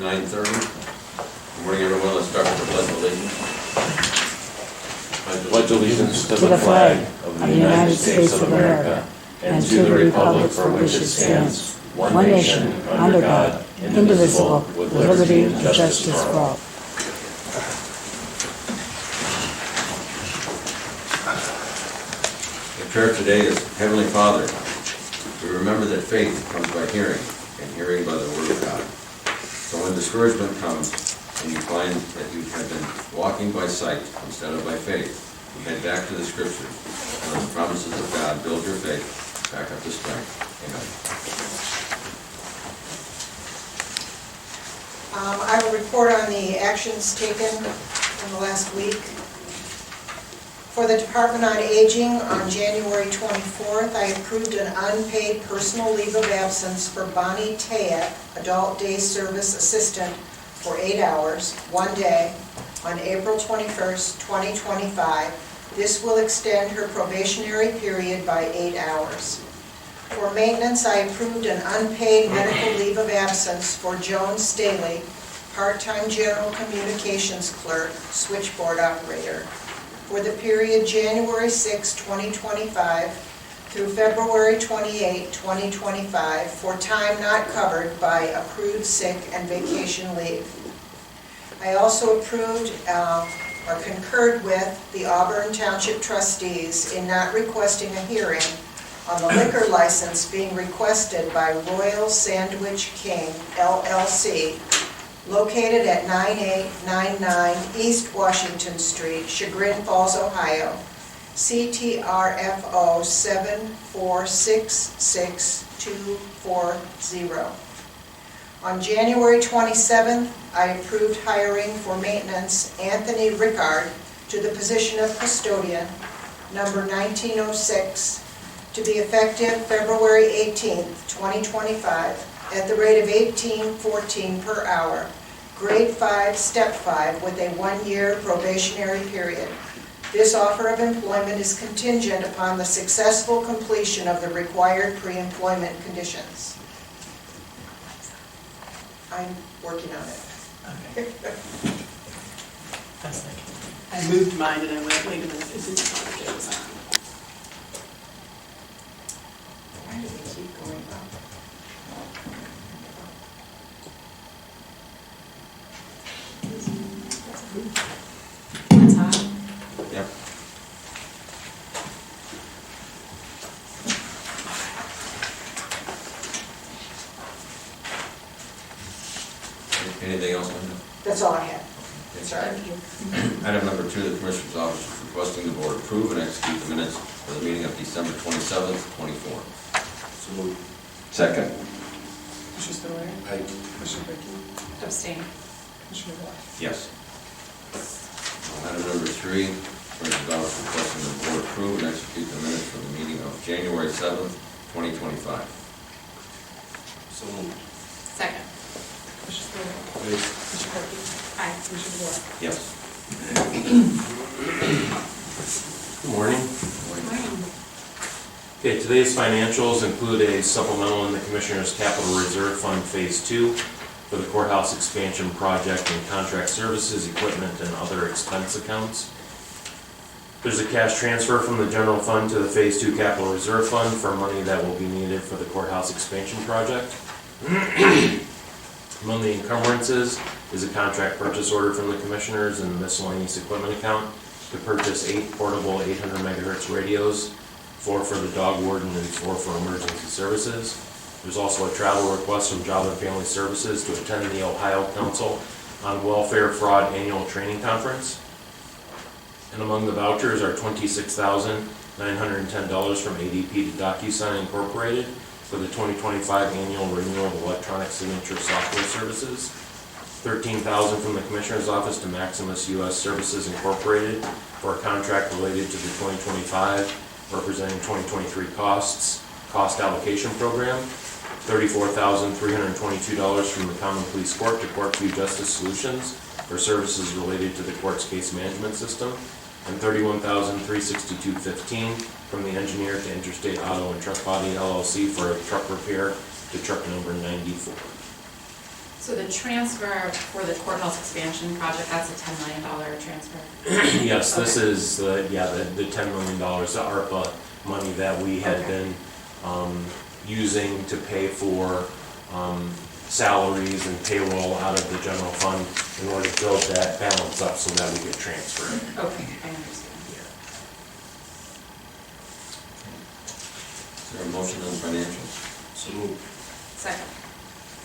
9:30. Good morning, everyone. Let's start with the Pledge of Allegiance. Pledge allegiance to the flag of the United States of America and to the republic for which it stands, one nation, under God, indivisible, with liberty and justice for all. The prayer today is, Heavenly Father, we remember that faith comes by hearing, and hearing by the Word of God. So when discouragement comes, and you find that you have been walking by sight instead of by faith, head back to the Scriptures, and let the promises of God build your faith back up to strength. Amen. I will report on the actions taken in the last week. For the Department on Aging, on January 24th, I approved an unpaid personal leave of absence for Bonnie Tayek, Adult Day Service Assistant, for 8 hours, 1 day, on April 21st, 2025. This will extend her probationary period by 8 hours. For maintenance, I approved an unpaid medical leave of absence for Joan Staley, part-time general communications clerk, switchboard operator, for the period January 6, 2025 through February 28, 2025 for time not covered by accrued sick and vacation leave. I also approved or concurred with the Auburn Township trustees in not requesting a hearing on the liquor license being requested by Royal Sandwich King, LLC, located at 9899 East Washington Street, Chagrin Falls, Ohio, CTRFO 7466240. On January 27th, I approved hiring for maintenance Anthony Rickard to the position of custodian, number 1906, to be effective February 18th, 2025, at the rate of $18.14 per hour, grade 5, step 5, with a 1-year probationary period. This offer of employment is contingent upon the successful completion of the required pre-employment conditions. I'm working on it. Okay. I moved mine and I went, wait a minute, is it on? Why do they keep going up? That's hot. Yep. Anything else, Linda? That's all I had. Okay. Sorry. Item number 2, the Commissioner's Office is requesting the Board approve and execute the minutes for the meeting of December 27th, 24. So moved. Second. Commissioner Spiller? Aye. Commissioner Brinkley? Abstain. Commissioner White? Yes. Item number 3, Commissioner's Office requesting the Board approve and execute the minutes for the meeting of January 7th, 2025. So moved. Second. Commissioner Spiller? Aye. Commissioner Brinkley? Aye. Commissioner White? Yes. Good morning. Okay, today's financials include a supplemental in the Commissioner's Capital Reserve Fund Phase 2 for the courthouse expansion project and contract services, equipment, and other expense accounts. There's a cash transfer from the general fund to the Phase 2 Capital Reserve Fund for money that will be needed for the courthouse expansion project. Among the encumbrances is a contract purchase order from the Commissioners and the miscellaneous equipment account to purchase 8 portable 800 megahertz radios, 4 for the dog warden and 4 for emergency services. There's also a travel request from Job and Family Services to attend the Ohio Council on Welfare Fraud Annual Training Conference. And among the vouchers are $26,910 from ADP to DocuSign Incorporated for the 2025 annual renewal of electronic signature software services, $13,000 from the Commissioner's Office to Maximus US Services Incorporated for a contract related to the 2025 representing 2023 cost allocation program, $34,322 from the Common Police Court to Courtview Justice Solutions for services related to the court's case management system, and $31,362.15 from the engineer to Interstate Auto and Truck Body LLC for a truck repair to truck number 94. So So the transfer for the courthouse expansion project, that's a $10 million transfer? Yes, this Okay. is the $10 million, the ARPA money that we had Okay. been using to pay for salaries and payroll out of the general fund in order to build that balance up so that we could transfer it. Okay, I understand. Is there a motion on financials? So moved. Second.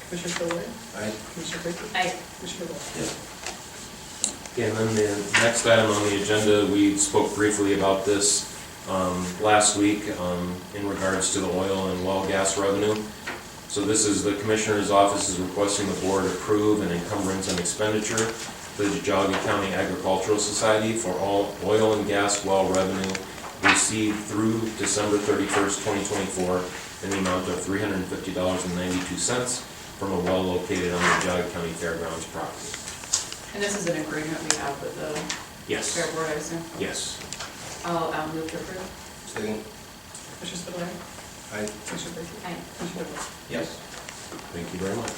Commissioner Spillier. Aye. Commissioner Brinkley. Aye. Commissioner DeWold. Yes. And then the next item on the agenda, we spoke briefly about this last week in regards to the oil and well gas revenue. So this is the Commissioner's Office is requesting the board approve an encumbrance and expenditure for the Geauga County Agricultural Society for all oil and gas well revenue received through December 31st, 2024 in the amount of $350.92 from a well located on the Geauga County Fairgrounds property. And this is an agreement we have with the Yes. Fair Board, I assume? Yes. I'll move to approve. Second. Commissioner Spillier. Aye. Commissioner Brinkley. Aye. Commissioner DeWold. Yes. Thank you very much.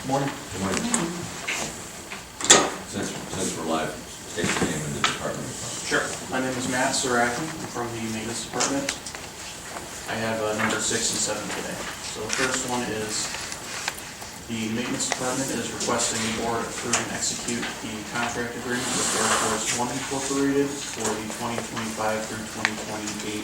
Morning. Good morning. Since we're live, state your name and the department. Sure. My name is Matt Saraki. I'm from the maintenance department. I have number 6 and 7 today. So the first one is the maintenance department is requesting the board approve and execute the contract agreement with Air Force One Incorporated for the 2025 through 2028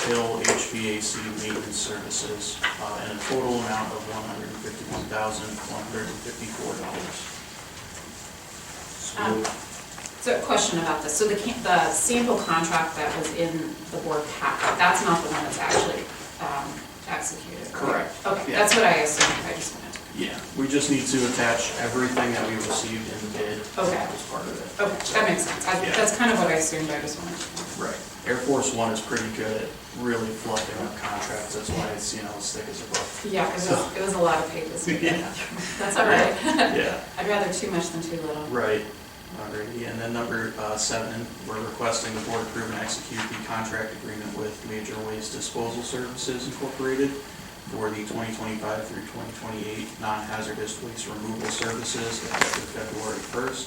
Hill HVAC maintenance services in a total amount of $151,154. So a question about this. So the sample contract that was in the board packet, that's not the one that's actually executed? Correct. Okay, Yeah. that's what I assumed. I just wanted to. Yeah, we just need to attach everything that we received in the bid Okay. as part of it. Okay, that makes sense. Yeah. That's kind of what I assumed. I just wanted to know. Right. Air Force One is pretty good at really fluffing up contracts, that's why it's, as thick as a book. Yeah, it was a lot of pages. Yeah. That's all right. Yeah, I'd rather too much than too little. right. Alrighty, and then number 7, we're requesting the board approve and execute the contract agreement with Major Waste Disposal Services Incorporated for the 2025 through 2028 non-hazardous waste removal services effective February 1st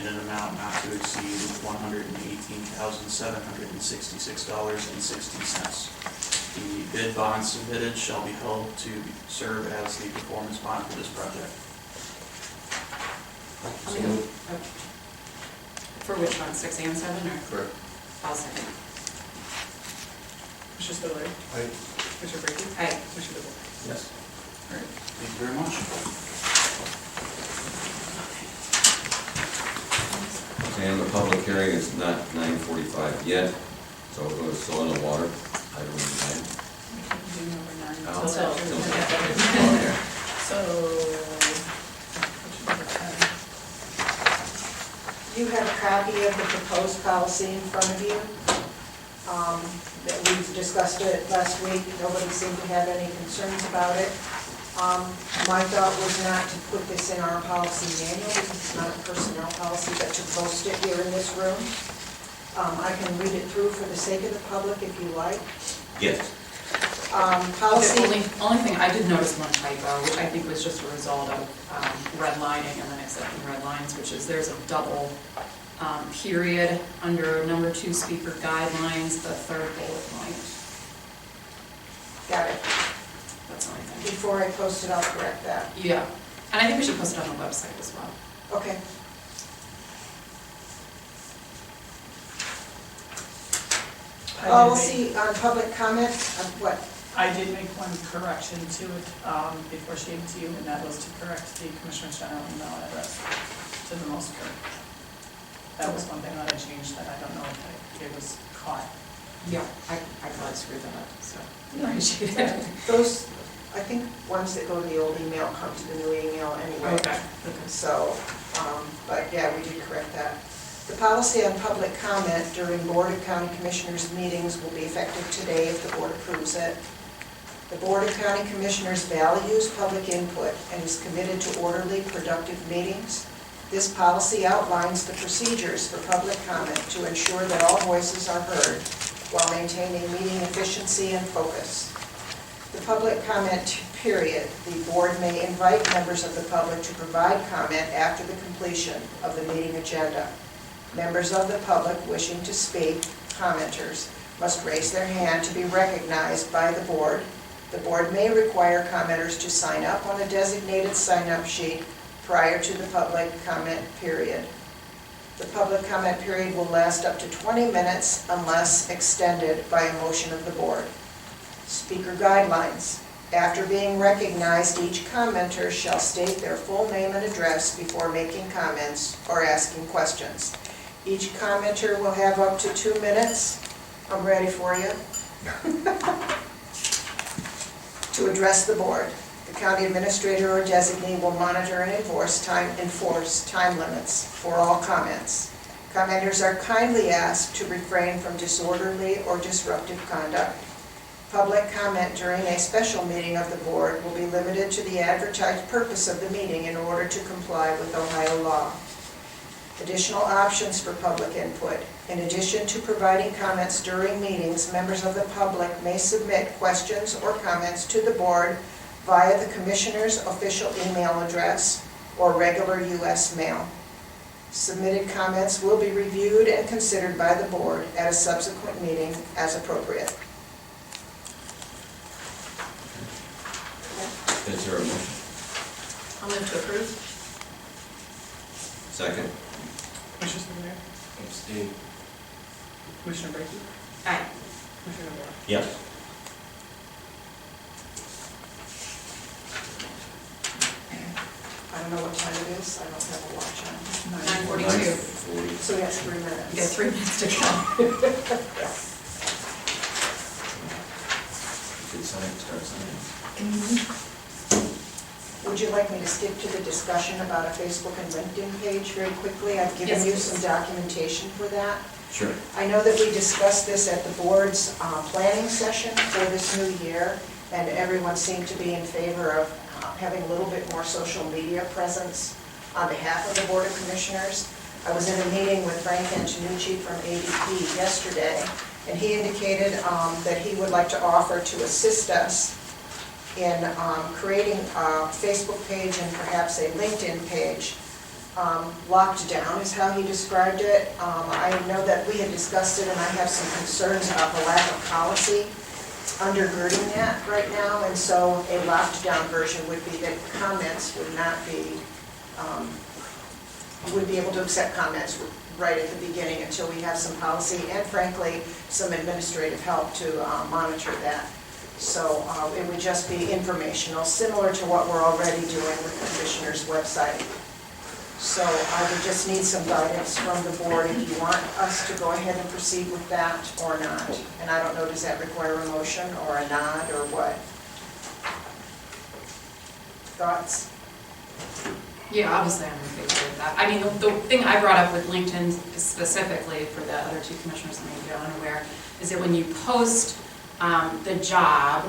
in an amount not to exceed $118,766.60. The bid bond submitted shall be held to serve as the performance bond for this project. Okay. For which one, 6 and 7, or? Correct. I'll second. Commissioner Spillier. Aye. Commissioner Brinkley. Aye. Commissioner DeWold. Yes. All right, thank you very much. And the public hearing is not 9:45 yet, so we'll go to soil and water, item 9. Do number 9. Oh, Till- till- yeah. Okay. So, number 10. You have a copy of the proposed policy in front of you. That we've discussed it last week. Nobody seemed to have any concerns about it. My thought was not to put this in our policy manual because it's not a personnel policy, but to post it here in this room. I can read it through for the sake of the public if you like. Yes. Policy. The only thing, I did notice one typo, which I think was just a result of redlining and then accepting red lines, which is there's a double period under number 2 speaker guidelines, the 3rd bullet point. Got it. That's the only thing. Before I post it, I'll correct that. Yeah, and I think we should post it on the website as well. Okay. We'll see on public comment, what? I did make one correction to it before she gave it to you, and that was to correct the Commissioner's General email address to the most current. That was one thing that I changed that I don't know if it was caught. Yeah, I probably screwed that up, so I appreciate it. Those, I think ones that go to the old email come to the new email anyway. Okay. So, but yeah, we did correct that. The policy on public comment during Board of County Commissioners meetings will be effective today if the board approves it. The Board of County Commissioners values public input and is committed to orderly, productive meetings. This policy outlines the procedures for public comment to ensure that all voices are heard while maintaining meeting efficiency and focus. The public comment period. The board may invite members of the public to provide comment after the completion of the meeting agenda. Members of the public wishing to speak, commenters, must raise their hand to be recognized by the board. The board may require commenters to sign up on a designated sign-up sheet prior to the public comment period. The public comment period will last up to 20 minutes unless extended by a motion of the board. Speaker guidelines. After being recognized, each commenter shall state their full name and address before making comments or asking questions. Each commenter will have up to 2 minutes. I'm ready for you. To address the board. The county administrator or designee will monitor and enforce time limits for all comments. Commenters are kindly asked to refrain from disorderly or disruptive conduct. Public comment during a special meeting of the board will be limited to the advertised purpose of the meeting in order to comply with Ohio law. Additional options for public input. In addition to providing comments during meetings, members of the public may submit questions or comments to the board via the Commissioner's official email address or regular U.S. mail. Submitted comments will be reviewed and considered by the board at a subsequent meeting as appropriate. Is there a motion? I'll move to approve. Second? Commissioner Spudler. Abstain. Commissioner Brackey. Aye. Commissioner DeBoer. Yes. I don't know what time it is. I don't have a watch on. 9:42. 9:40. So we have 3 minutes. You got 3 minutes to go. Good sign, start signing. Would you like me to skip to the discussion about a Facebook and LinkedIn page very quickly? I've given Yes, you please. some documentation for that. Sure. I know that we discussed this at the board's planning session for this new year, and everyone seemed to be in favor of having a little bit more social media presence on behalf of the Board of Commissioners. I was in a meeting with Frank Antonucci from ADP yesterday, and he indicated that he would like to offer to assist us in creating a Facebook page and perhaps a LinkedIn page. Locked down is how he described it. I know that we had discussed it, and I have some concerns about the lack of policy undergirding that right now, and so a locked down version would be that comments would not be, would be able to accept comments right at the beginning until we have some policy and frankly, some administrative help to monitor that. So it would just be informational, similar to what we're already doing with the Commissioner's website. So I would just need some guidance from the board if you want us to go ahead and proceed with that or not. And I don't know, does that require a motion or a nod or what? Thoughts? Yeah, obviously I'm in favor of that. I mean, the thing I brought up with LinkedIn specifically for the other two commissioners that may be unaware is that when you post the job,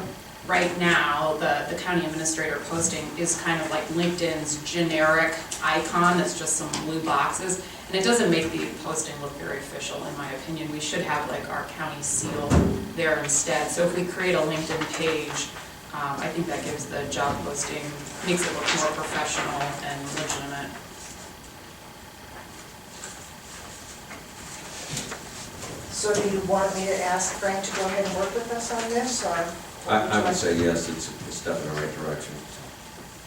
right now, the county administrator posting is kind of like LinkedIn's generic icon that's just some blue boxes, and it doesn't make the posting look very official, in my opinion. We should have like our county seal there instead. So if we create a LinkedIn page, I think that gives the job posting, makes it look more professional and legitimate. So do you want me to ask Frank to go ahead and work with us on this, or? I would say yes, it's a step in the right direction.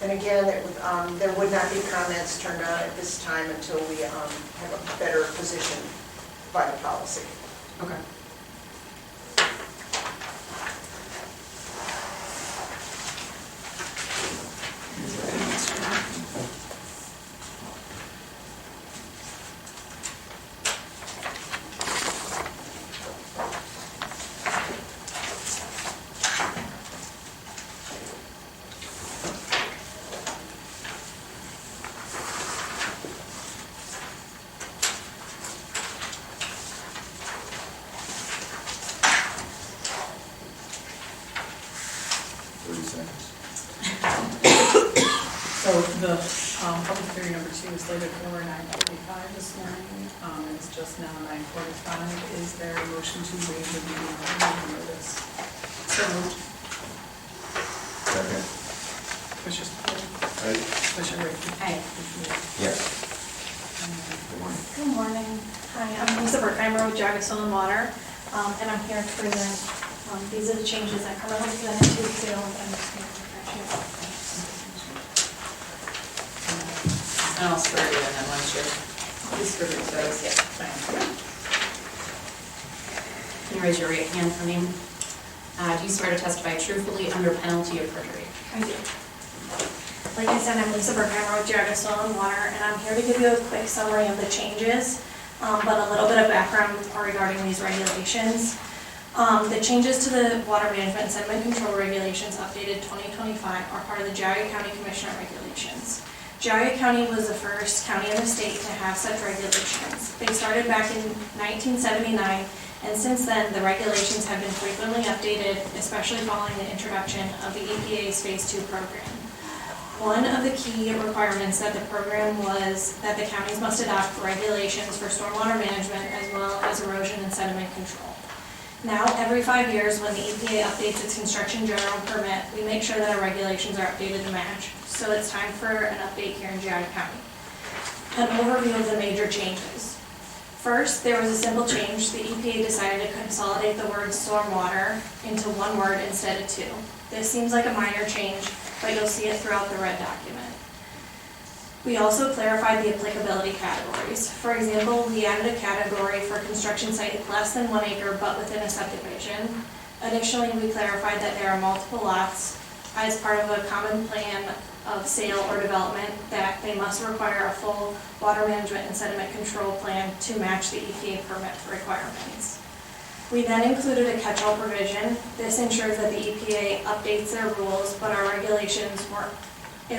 And again, it would, there would not be comments turned on at this time until we have a better position by the policy. Okay. So the Public hearing number 2 is slated for 9:45 this morning. It's just now 9:45. Is there a motion to waive the reading of the notice? So moved. Second. Commissioner Spillier. Aye. Commissioner Rea. Aye. Yes. Good morning. Good morning. Hi, I'm Lisa Berkheimer with Geauga Soil and Water, and I'm here to present, these are the changes that Carmel presented to you, so I'm just going to refresh you. And I'll swear you in, and once you're, please swear to those, yeah. Can you raise your right hand for me? Do you swear to testify truthfully under penalty of perjury? I do. Like I said, I'm Lisa Berkheimer with Geauga Soil and Water, and I'm here to give you a quick summary of the changes, but a little bit of background regarding these regulations. The changes to the Water Management and Sediment Control Regulations updated 2025 are part of the Geauga County Commissioner Regulations. Geauga County was the first county in the state to have such regulations. They started back in 1979, and since then, the regulations have been frequently updated, especially following the introduction of the EPA's Phase 2 program. One of the key requirements that the program was that the counties must adopt regulations for stormwater management as well as erosion and sediment control. Now, every 5 years, when the EPA updates its construction general permit, we make sure that our regulations are updated to match. So it's time for an update here in Geauga County. An overview of the major changes. First, there was a simple change. The EPA decided to consolidate the word stormwater into one word instead of two. This seems like a minor change, but you'll see it throughout the red document. We also clarified the applicability categories. For example, we added a category for construction site less than 1 acre but within a subdivision. Additionally, we clarified that there are multiple lots as part of a common plan of sale or development that they must require a full water management and sediment control plan to match the EPA permit requirements. We then included a catch-all provision. This ensures that the EPA updates their rules, but if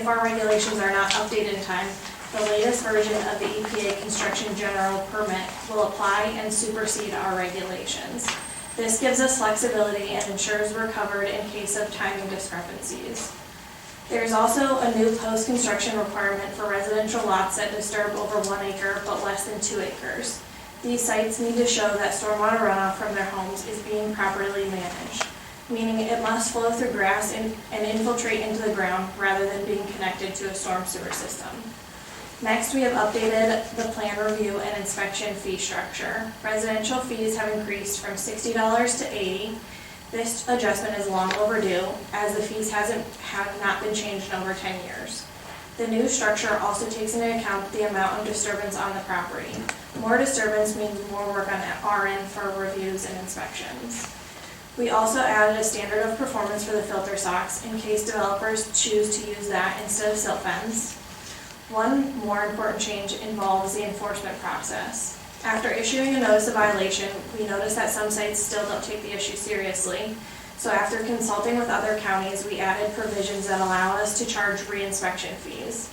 our regulations are not updated in time, the latest version of the EPA construction general permit will apply and supersede our regulations. This gives us flexibility and ensures we're covered in case of timing discrepancies. There's also a new post-construction requirement for residential lots that disturb over 1 acre but less than 2 acres. These sites need to show that stormwater runoff from their homes is being properly managed, meaning it must flow through grass and infiltrate into the ground rather than being connected to a storm sewer system. Next, we have updated the plan review and inspection fee structure. Residential fees have increased from $60 to $80. This adjustment is long overdue, as the fees have not been changed in over 10 years. The new structure also takes into account the amount of disturbance on the property. More disturbance means more work on our end for reviews and inspections. We also added a standard of performance for the filter socks in case developers choose to use that instead of silt fence. One more important change involves the enforcement process. After issuing a notice of violation, we noticed that some sites still don't take the issue seriously. So after consulting with other counties, we added provisions that allow us to charge re-inspection fees.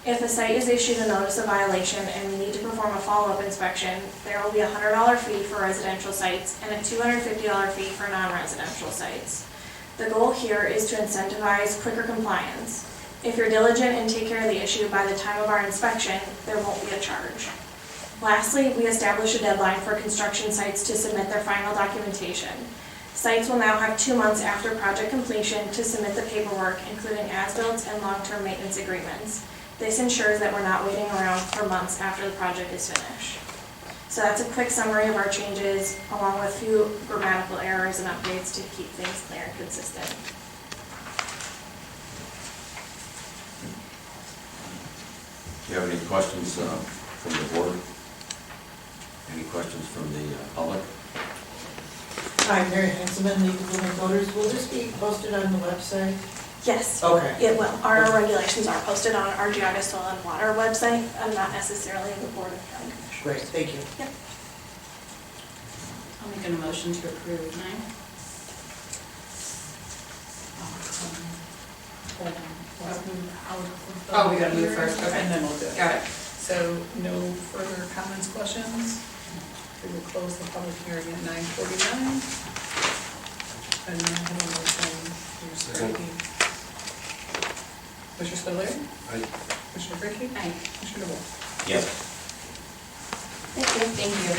If a site is issued a notice of violation and we need to perform a follow-up inspection, there will be a $100 fee for residential sites and a $250 fee for non-residential sites. The goal here is to incentivize quicker compliance. If you're diligent and take care of the issue by the time of our inspection, there won't be a charge. Lastly, we established a deadline for construction sites to submit their final documentation. Sites will now have 2 months after project completion to submit the paperwork, including as-built and long-term maintenance agreements. This ensures that we're not waiting around for months after the project is finished. So that's a quick summary of our changes, along with a few grammatical errors and updates to keep things clear and consistent. Do you have any questions from the board? Any questions from the public? Hi, Mary Hanselman, League of Women Voters. Will this be posted on the website? Yes, Okay. it will. Our regulations are posted on our Geauga Soil and Water website, not necessarily the Board of County Commissioners. Great, thank you. Yep. I'll make a motion to approve 9. Hold on. Let's move out of the. Oh, we gotta move first, okay. And then we'll do it. Got it. So no further comments, questions? We will close the public hearing at 9:49. And now have a motion. Commissioner Spillier? Aye. Commissioner Brinkley? Aye. Commissioner DeWolf? Yes. Thank you. Thank you.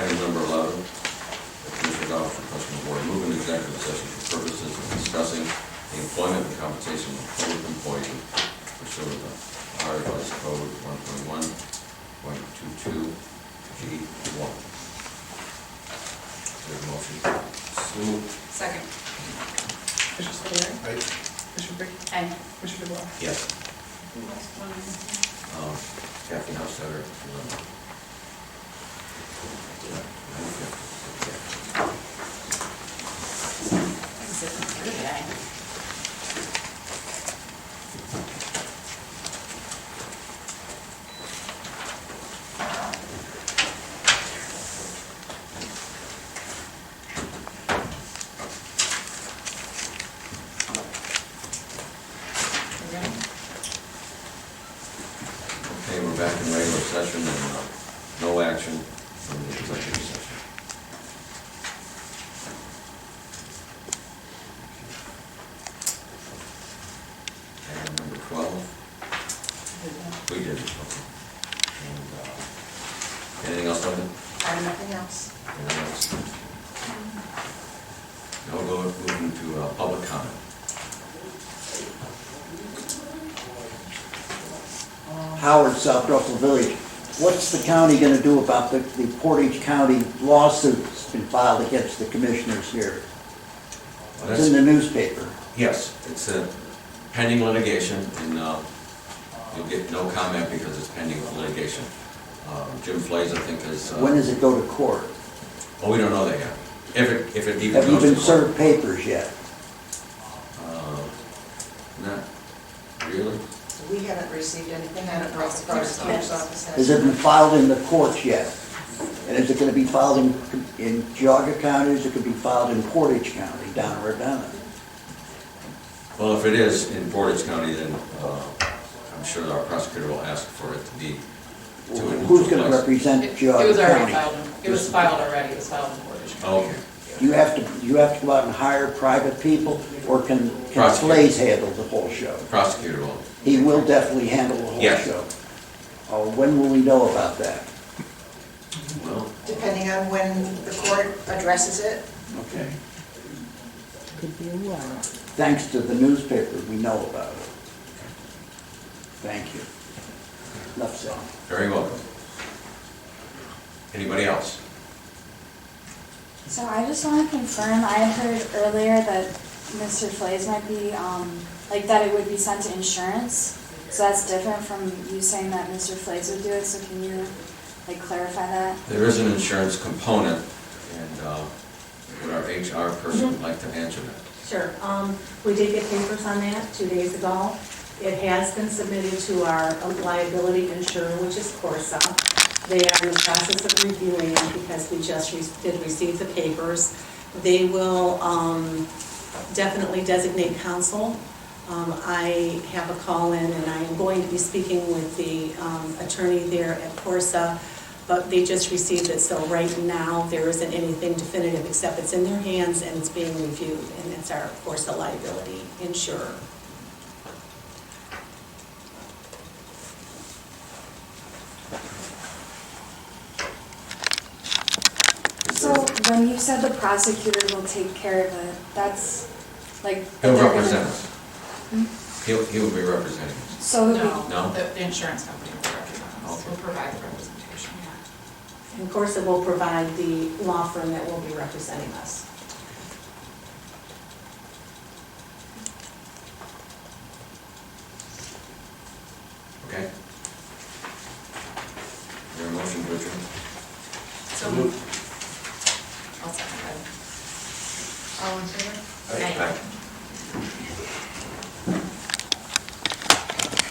Item number 11, the Commissioner's Office requesting the board move into executive session for purposes of discussing the employment and compensation of public employee pursuant to Ohio Revised Code 1.1.22 G1. Is there a motion? So moved. Second. Commissioner Spudler? Aye. Commissioner Brinkley? Aye. Commissioner DeWolf? Yes. Kathy Householder. Okay, we're back in regular session and no action from the executive session. And number 12, we did, okay. And, anything else, Linda? I have nothing else. Anything else? No, moving to public comment. Howard, South Russell Village. What's the county going to do about the Portage County lawsuit that's been filed against the commissioners here? Well, It's in the newspaper. Yes, it's a pending litigation, and you'll get no comment because it's pending litigation. Jim Flays, I think, is... When does it go to court? Oh, we don't know that yet. If it even Have you goes to been court. served papers yet? Not really. We haven't received anything out of the prosecutor's office. Has it been filed in the courts yet? And is it going to be filed in Geauga County, or is it going to be filed in Portage County, down in Ravenna? Well, if it is in Portage County, then I'm sure our prosecutor will ask for it to be to a neutral Who's going to place. represent It was Geauga already County? filed, it was filed already, it was filed in Portage County. Okay. Do you have to go out and hire private people, or can Prosecutor. Flays handle the whole show? The prosecutor will. He will definitely handle the whole Yes. show. When will we know about that? Well, Depending on when the court addresses it. Okay. Could be a while. Thanks to the newspaper, we know about it. Thank you. Enough said. very welcome. Anybody else? So I just want to confirm, I had heard earlier that Mr. Flays might be, like that it would be sent to insurance. So that's different from you saying that Mr. Flays would do it, so can you like clarify that? There is an insurance component, and would our HR person would like to answer that? Sure. We did get papers on that 2 days ago. It has been submitted to our liability insurer, which is Corsa. They are in the process of reviewing it because we just did receive the papers. They will definitely designate counsel. I have a call in, and I am going to be speaking with the attorney there at Corsa, but they just received it, so right now there isn't anything definitive except it's in their hands and it's being reviewed, and it's our Corsa liability insurer. So when you said the prosecutor will take care of it, that's like. He'll they're gonna- represent us. Hmm? He will be representing us. So it'll No, be- No? the insurance company will represent us, Okay. will provide the representation, yeah. And Corsa will provide the law firm that will be representing us. Okay? Is there a motion to adjourn? So moved. I'll second that. All in favor?